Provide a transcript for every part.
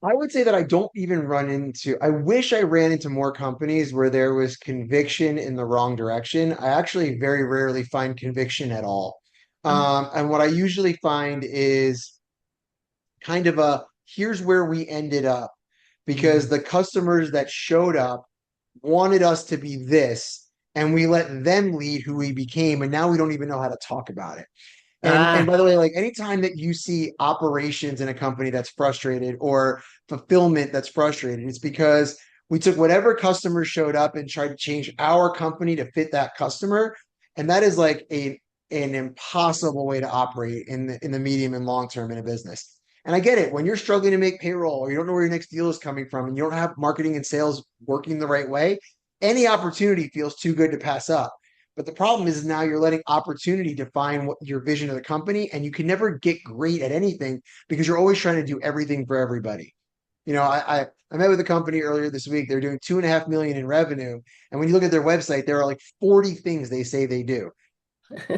I would say that I don't even run into, I wish I ran into more companies where there was conviction in the wrong direction. I actually very rarely find conviction at all. Oh, And what I usually find is kind of a here's where we ended up because mm. the customers that showed up wanted us to be this, and we let them lead who we became, and now we don't even know how to talk about it. And Ah, by the way, like anytime that you see operations in a company that's frustrated or fulfillment that's frustrated, it's because we took whatever customer showed up and tried to change our company to fit that customer. And that is like an impossible way to operate in the medium and long term in a business. And I get it. When you're struggling to make payroll or you don't know where your next deal is coming from and you don't have marketing and sales working the right way, any opportunity feels too good to pass up. But the problem is now you're letting opportunity define what your vision of the company, and you can never get great at anything because you're always trying to do everything for everybody. I met with a company earlier this week. They're doing 2.5 million in revenue, and when you look at their website, there are like 40 things they say they do.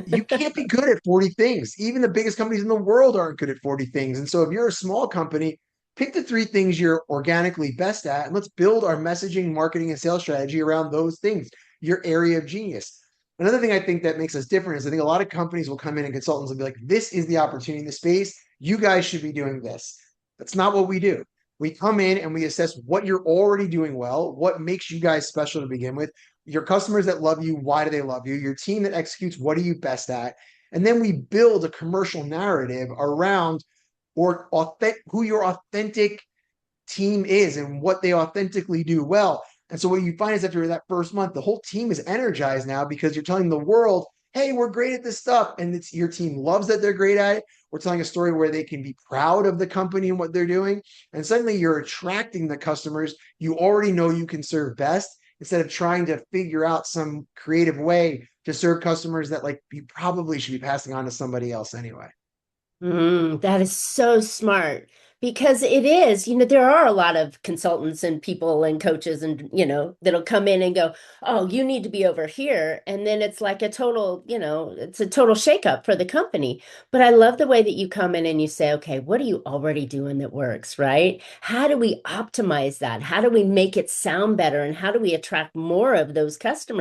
You can't be good at 40 things. Even the biggest companies in the world aren't good at 40 things. And so if you're a small company, pick the three things you're organically best at, and let's build our messaging, marketing, and sales strategy around those things, your area of genius. Another thing I think that makes us different is I think a lot of companies will come in and consultants will be like, this is the opportunity in the space. You guys should be doing this. That's not what we do. We come in and we assess what you're already doing well, what makes you guys special to begin with, your customers that love you, why do they love you? Your team that executes, what are you best at? And then we build a commercial narrative around or who your authentic team is and what they authentically do well. And so what you find is after that first month, the whole team is energized now because you're telling the world, hey, we're great at this stuff. And it's your team loves that they're great at it. We're telling a story where they can be proud of the company and what they're doing. And suddenly you're attracting the customers you already know you can serve best instead of trying to figure out some creative way to serve customers that like you probably should be passing on to somebody else anyway. that is so smart because it is, there are a lot of consultants and people and coaches and, that'll come in and go, oh, you need to be over here. And then it's like a total, it's a total shakeup for the company. But I love the way that you come in and you say, okay, what are you already doing that works, right? How do we optimize that? How do we make it sound better? And how do we attract more of those customers?